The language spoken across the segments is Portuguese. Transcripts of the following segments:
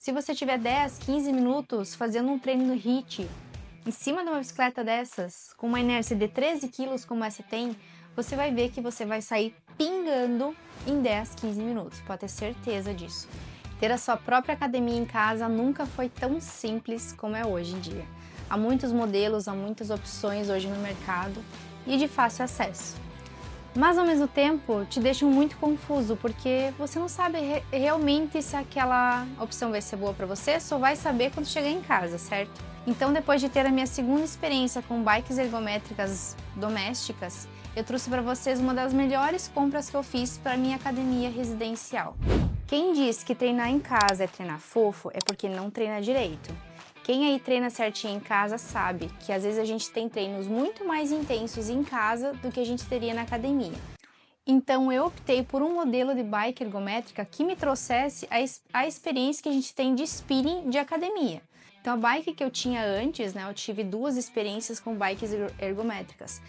Se você tiver 10, 15 minutos fazendo um treino no HIIT, em cima de uma bicicleta dessas, com uma inércia de 13 quilos como essa tem, você vai ver que você vai sair pingando em 10, 15 minutos, pode ter certeza disso. Ter a sua própria academia em casa nunca foi tão simples como é hoje em dia. Há muitos modelos, há muitas opções hoje no mercado e de fácil acesso. Mas ao mesmo tempo te deixam muito confuso, porque você não sabe realmente se aquela opção vai ser boa para você, só vai saber quando chegar em casa, certo? Então, depois de ter a minha segunda experiência com bikes ergométricas domésticas, eu trouxe para vocês uma das melhores compras que eu fiz para minha academia residencial. Quem diz que treinar em casa é treinar fofo é porque não treina direito. Quem aí treina certinho em casa sabe que às vezes a gente tem treinos muito mais intensos em casa do que a gente teria na academia. Então eu optei por um modelo de bike ergométrica que me trouxesse a experiência que a gente tem de spinning de academia. Então a bike que eu tinha antes, eu tive duas experiências com bikes ergométricas.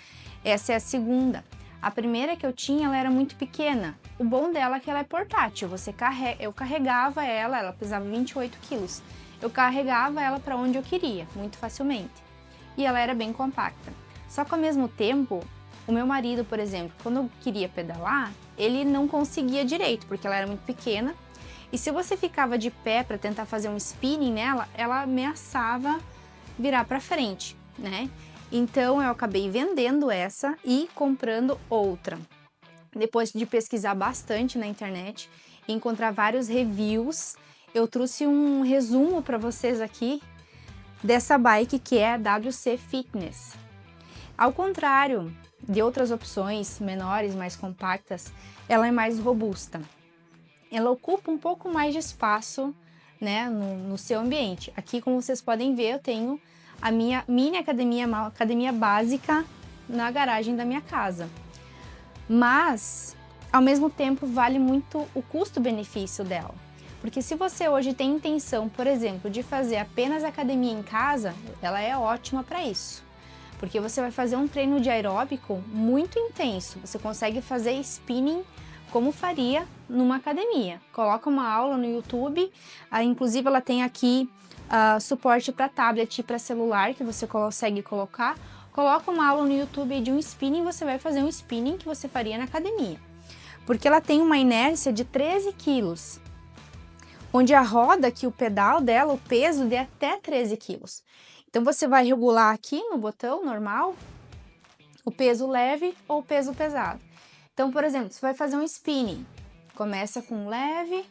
Essa é a segunda. A primeira que eu tinha, ela era muito pequena. O bom dela é que ela é portátil. Eu carregava ela pesava 28 quilos. Eu carregava ela para onde eu queria, muito facilmente. E ela era bem compacta. Só que ao mesmo tempo, o meu marido, por exemplo, quando eu queria pedalar, ele não conseguia direito, porque ela era muito pequena. E se você ficava de pé para tentar fazer um spinning nela, ela ameaçava virar para frente, né? Então eu acabei vendendo essa e comprando outra. Depois de pesquisar bastante na internet e encontrar vários reviews, eu trouxe um resumo para vocês aqui dessa bike que é a WC Fitness. Ao contrário de outras opções menores, mais compactas, ela é mais robusta. Ela ocupa um pouco mais de espaço, no seu ambiente. Aqui, como vocês podem ver, eu tenho a minha mini academia, uma academia básica na garagem da minha casa. Mas, ao mesmo tempo, vale muito o custo-benefício dela. Porque se você hoje tem intenção, por exemplo, de fazer apenas academia em casa, ela é ótima para isso. Porque você vai fazer um treino de aeróbico muito intenso. Você consegue fazer spinning como faria numa academia. Coloca uma aula no YouTube, inclusive ela tem aqui suporte para tablet e para celular que você consegue colocar. Coloca uma aula no YouTube de um spinning, você vai fazer um spinning que você faria na academia. Porque ela tem uma inércia de 13 quilos. Onde a roda aqui, o pedal dela, o peso de até 13 quilos. Então você vai regular aqui no botão normal, o peso leve ou o peso pesado. Então, por exemplo, você vai fazer um spinning, começa com leve,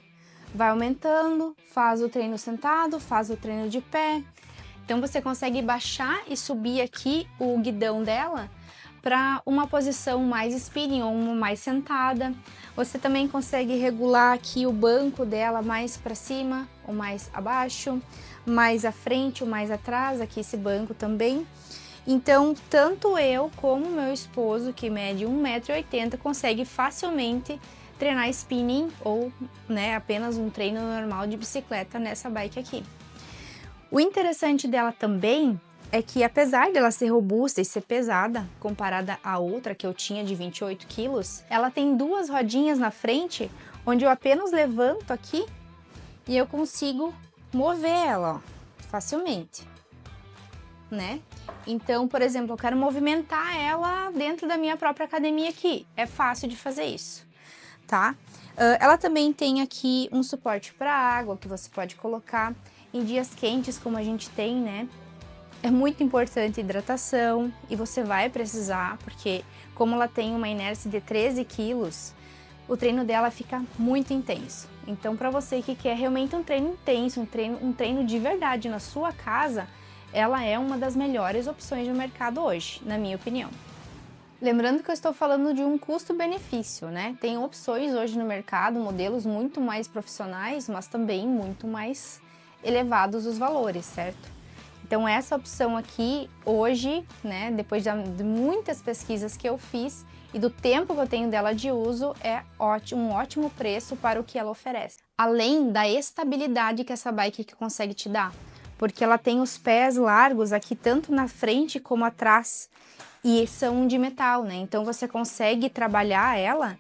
vai aumentando, faz o treino sentado, faz o treino de pé. Então você consegue baixar e subir aqui o guidão dela para uma posição mais spinning ou uma mais sentada. Você também consegue regular aqui o banco dela mais para cima ou mais abaixo, mais à frente ou mais atrás, aqui esse banco também. Então, tanto eu como meu esposo, que mede 1,80 m, consegue facilmente treinar spinning ou apenas um treino normal de bicicleta nessa bike aqui. O interessante dela também é que, apesar dela ser robusta e ser pesada, comparada à outra que eu tinha de 28 quilos, ela tem duas rodinhas na frente, onde eu apenas levanto aqui e eu consigo mover ela, ó, facilmente, Então, por exemplo, eu quero movimentar ela dentro da minha própria academia aqui. É fácil de fazer isso, tá? Ela também tem aqui um suporte para água que você pode colocar em dias quentes como a gente tem, É muito importante a hidratação e você vai precisar, porque como ela tem uma inércia de 13 quilos, o treino dela fica muito intenso. Então, para você que quer realmente um treino intenso, um treino de verdade na sua casa, ela é uma das melhores opções do mercado hoje, na minha opinião. Lembrando que eu estou falando de um custo-benefício, Tem opções hoje no mercado, modelos muito mais profissionais, mas também muito mais elevados os valores, certo? Então essa opção aqui, hoje, depois de muitas pesquisas que eu fiz e do tempo que eu tenho dela de uso, é um ótimo preço para o que ela oferece. Além da estabilidade que essa bike aqui consegue te dar, porque ela tem os pés largos aqui, tanto na frente como atrás, e são de metal, Então você consegue trabalhar ela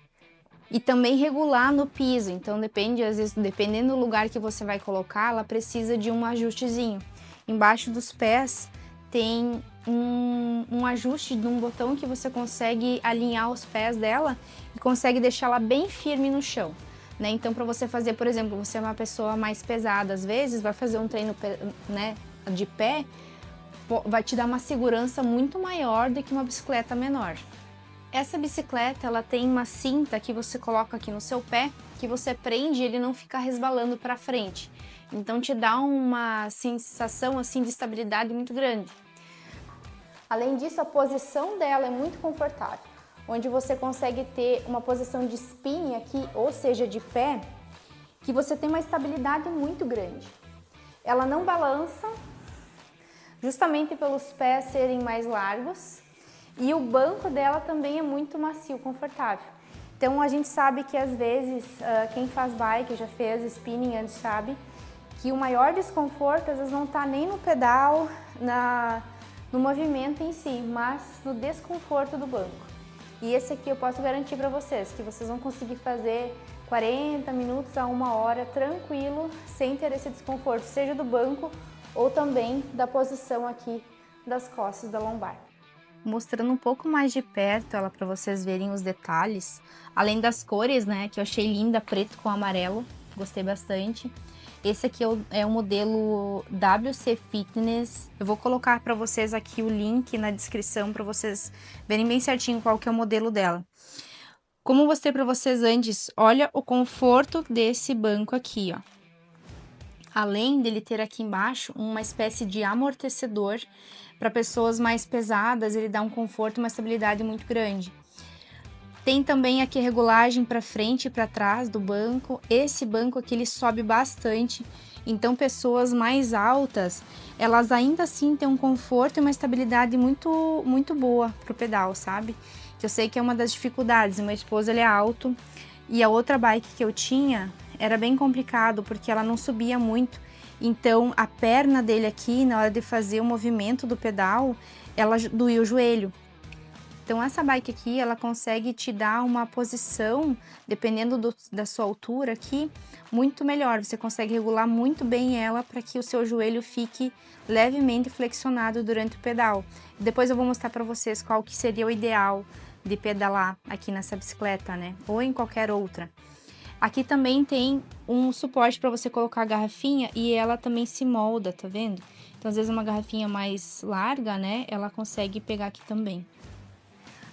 E também regular no piso, então depende, às vezes, dependendo do lugar que você vai colocar, ela precisa de um ajustezinho. Embaixo dos pés tem um ajuste de um botão que você consegue alinhar os pés dela e consegue deixá-la bem firme no chão, né? Então, para você fazer, por exemplo, você é uma pessoa mais pesada, às vezes, vai fazer um treino, né, de pé, vai te dar uma segurança muito maior do que uma bicicleta menor. Essa bicicleta, ela tem uma cinta que você coloca aqui no seu pé, que você prende e ele não fica resbalando para frente. Então te dá uma sensação assim de estabilidade muito grande. Além disso, a posição dela é muito confortável, onde você consegue ter uma posição de spinning aqui, ou seja, de pé, que você tem uma estabilidade muito grande. Ela não balança, justamente pelos pés serem mais largos, e o banco dela também é muito macio, confortável. Então a gente sabe que às vezes, quem faz bike, já fez spinning antes, sabe que o maior desconforto às vezes não está nem no pedal, no movimento em si, mas no desconforto do banco. E esse aqui eu posso garantir para vocês, que vocês vão conseguir fazer 40 minutos a 1 hora tranquilo, sem ter esse desconforto, seja do banco ou também da posição aqui das costas da lombar. Mostrando um pouco mais de perto ela para vocês verem os detalhes, além das cores, né, que eu achei linda, preto com amarelo, gostei bastante. Esse aqui é o modelo WC Fitness. Eu vou colocar para vocês aqui o link na descrição para vocês verem bem certinho qual que é o modelo dela. Como eu mostrei para vocês antes, olha o conforto desse banco aqui, ó. Além dele ter aqui embaixo uma espécie de amortecedor para pessoas mais pesadas, ele dá um conforto e uma estabilidade muito grande. Tem também aqui regulagem para frente e para trás do banco. Esse banco aqui ele sobe bastante, então pessoas mais altas, elas ainda assim têm um conforto e uma estabilidade muito boa pro pedal, sabe? Que eu sei que é uma das dificuldades. Meu esposo ele é alto e a outra bike que eu tinha era bem complicado porque ela não subia muito. Então a perna dele aqui, na hora de fazer o movimento do pedal, ela doía o joelho. Então essa bike aqui, ela consegue te dar uma posição, dependendo da sua altura aqui, muito melhor. Você consegue regular muito bem ela para que o seu joelho fique levemente flexionado durante o pedal. Depois eu vou mostrar para vocês qual que seria o ideal de pedalar aqui nessa bicicleta, né? Ou em qualquer outra. Aqui também tem um suporte para você colocar a garrafinha e ela também se molda, tá vendo? Então às vezes uma garrafinha mais larga, né? Ela consegue pegar aqui também.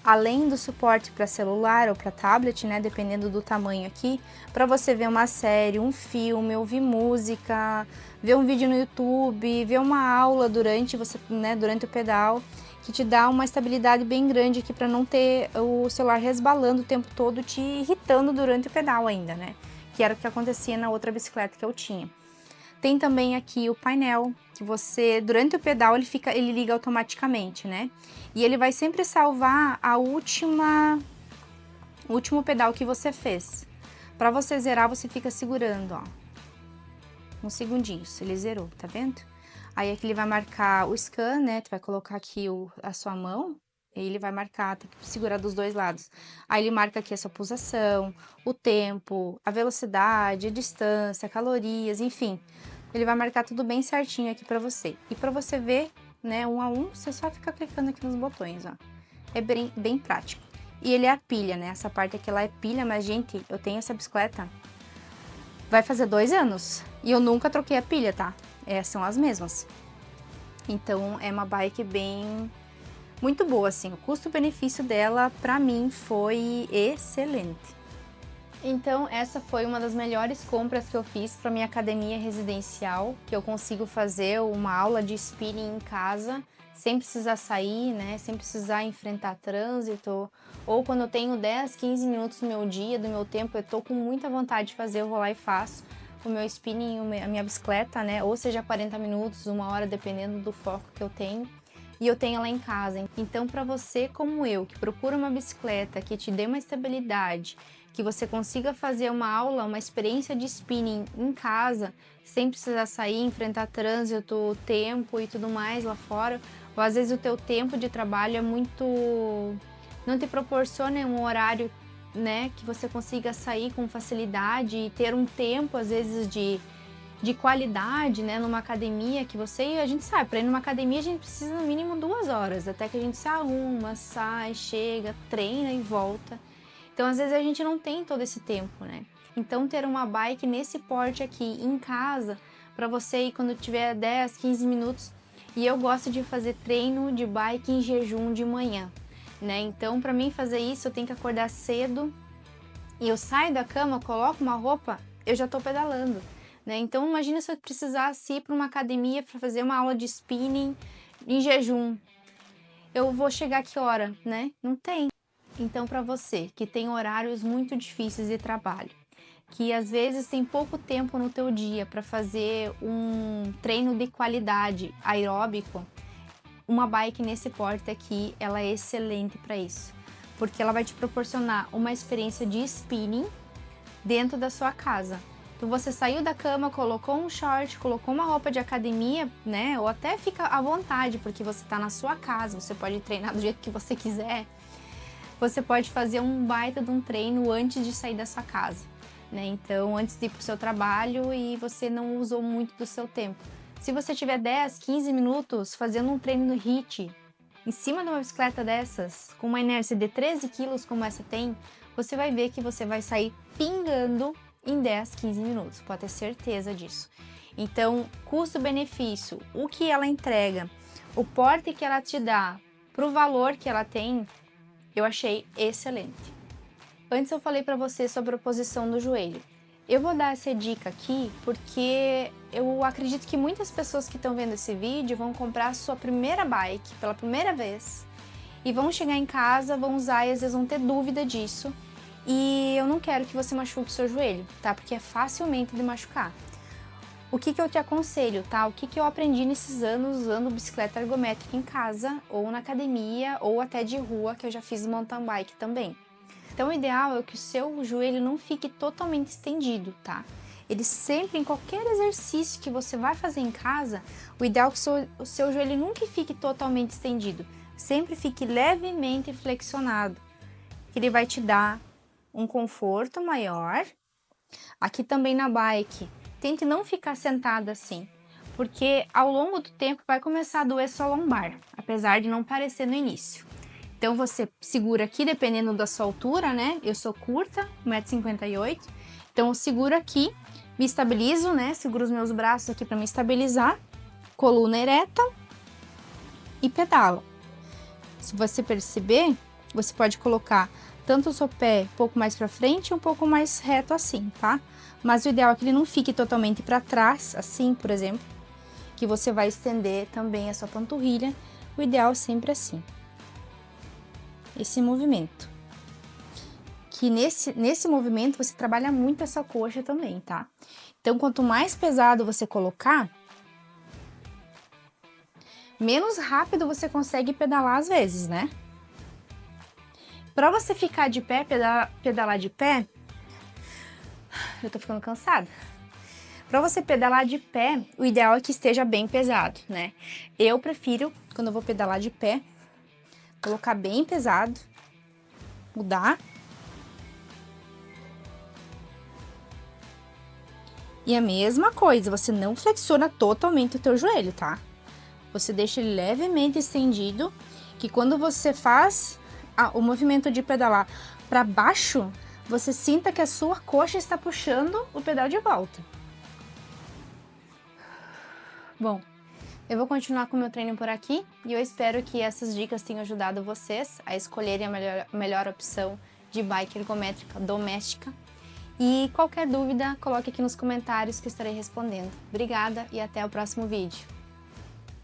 Além do suporte para celular ou para tablet, né, dependendo do tamanho aqui, para você ver uma série, um filme, ouvir música, ver um vídeo no YouTube, ver uma aula durante o pedal, que te dá uma estabilidade bem grande aqui para não ter o celular resbalando o tempo todo, te irritando durante o pedal ainda, né? Que era o que acontecia na outra bicicleta que eu tinha. Tem também aqui o painel, que você, durante o pedal, ele liga automaticamente, né? E ele vai sempre salvar o último pedal que você fez. Para você zerar, você fica segurando, ó. Uns segundinhos, ele zerou, tá vendo? Aí aqui ele vai marcar o scan, né? Tu vai colocar aqui a sua mão, e ele vai marcar, tem que segurar dos dois lados. Aí ele marca aqui a sua pulsação, o tempo, a velocidade, a distância, calorias, enfim. Ele vai marcar tudo bem certinho aqui para você. E para você ver, né, um a um, você só fica clicando aqui nos botões, ó. É bem prático. E ele é a pilha, né? Essa parte aqui lá é pilha, mas, gente, eu tenho essa bicicleta vai fazer 2 anos. E eu nunca troquei a pilha, tá? São as mesmas. Então, é uma bike muito boa, assim. O custo-benefício dela, pra mim, foi excelente. Então, essa foi uma das melhores compras que eu fiz para minha academia residencial, que eu consigo fazer uma aula de spinning em casa, sem precisar sair, né? Sem precisar enfrentar trânsito, ou quando eu tenho 10, 15 minutos do meu dia, do meu tempo, eu tô com muita vontade de fazer, eu vou lá e faço o meu spinning, a minha bicicleta, né? Ou seja, 40 minutos, 1 hora, dependendo do foco que eu tenho. E eu tenho ela em casa. Então, para você como eu, que procura uma bicicleta que te dê uma estabilidade, que você consiga fazer uma aula, uma experiência de spinning em casa, sem precisar sair, enfrentar trânsito, tempo e tudo mais lá fora, ou às vezes o teu tempo de trabalho é muito... não te proporciona um horário né, que você consiga sair com facilidade e ter um tempo, às vezes, de qualidade, né, numa academia que a gente sabe, para ir numa academia a gente precisa no mínimo 2 horas, até que a gente se arruma, sai, chega, treina e volta. Então, às vezes a gente não tem todo esse tempo, né? Então, ter uma bike nesse porte aqui em casa, para você ir quando tiver 10, 15 minutos. E eu gosto de fazer treino de bike em jejum de manhã, né? Então, para mim fazer isso, eu tenho que acordar cedo e eu saio da cama, coloco uma roupa, eu já tô pedalando, né? Então, imagina se eu precisasse ir para uma academia para fazer uma aula de spinning em jejum. Eu vou chegar a que hora, né? Não tem. Então, para você que tem horários muito difíceis de trabalho, que às vezes tem pouco tempo no teu dia para fazer um treino de qualidade aeróbico, uma bike nesse porte aqui, ela é excelente para isso, porque ela vai te proporcionar uma experiência de spinning dentro da sua casa. Então você saiu da cama, colocou um short, colocou uma roupa de academia, né? Ou até fica à vontade, porque você está na sua casa, você pode treinar do jeito que você quiser. Você pode fazer um baita de um treino antes de sair da sua casa, né? Então, antes de ir para o seu trabalho e você não usou muito do seu tempo. Se você tiver 10, 15 minutos fazendo um treino no HIIT, em cima de uma bicicleta dessas, com uma inércia de 13 quilos como essa tem, você vai ver que você vai sair pingando em 10, 15 minutos, pode ter certeza disso. Então, custo-benefício, o que ela entrega, o porte que ela te dá, pro valor que ela tem, eu achei excelente. Antes eu falei para você sobre a posição do joelho. Eu vou dar essa dica aqui porque eu acredito que muitas pessoas que estão vendo esse vídeo vão comprar a sua primeira bike pela primeira vez e vão chegar em casa, vão usar e às vezes vão ter dúvida disso. E eu não quero que você machuque o seu joelho, tá? Porque é facilmente de machucar. O que eu te aconselho, tá? O que eu aprendi nesses anos usando bicicleta ergométrica em casa, ou na academia, ou até de rua, que eu já fiz mountain bike também. Então, o ideal é que o seu joelho não fique totalmente estendido, tá? Ele sempre, em qualquer exercício que você vai fazer em casa, o ideal é que o seu joelho nunca fique totalmente estendido. Sempre fique levemente flexionado. Ele vai te dar um conforto maior. Aqui também na bike, tente não ficar sentada assim, porque ao longo do tempo vai começar a doer sua lombar, apesar de não parecer no início. Então você segura aqui, dependendo da sua altura, né? Eu sou curta, 1,58 m, então eu seguro aqui, me estabilizo, né? Seguro os meus braços aqui para me estabilizar, coluna ereta e pedalo. Se você perceber, você pode colocar tanto o seu pé um pouco mais para frente e um pouco mais reto assim, tá? Mas o ideal é que ele não fique totalmente para trás, assim, por exemplo, que você vai estender também a sua panturrilha. O ideal é sempre assim. Esse movimento. Que nesse movimento você trabalha muito essa coxa também, tá? Então, quanto mais pesado você colocar, menos rápido você consegue pedalar às vezes, né? Para você ficar de pé, pedalar de pé, eu tô ficando cansada. Para você pedalar de pé, o ideal é que esteja bem pesado, né? Eu prefiro, quando eu vou pedalar de pé, colocar bem pesado, mudar. E a mesma coisa, você não flexiona totalmente o teu joelho, tá? Você deixa ele levemente estendido, que quando você faz o movimento de pedalar para baixo, você sinta que a sua coxa está puxando o pedal de volta. Bom, eu vou continuar com o meu treino por aqui e eu espero que essas dicas tenham ajudado vocês a escolherem a melhor opção de bike ergométrica doméstica. E qualquer dúvida, coloque aqui nos comentários que estarei respondendo. Obrigada e até o próximo vídeo.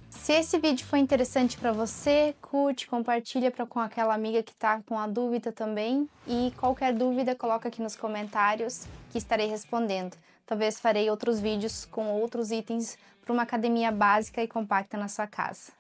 Se esse vídeo foi interessante para você, curte, compartilha com aquela amiga que está com a dúvida também. E qualquer dúvida, coloca aqui nos comentários que estarei respondendo. Talvez farei outros vídeos com outros itens para uma academia básica e compacta na sua casa.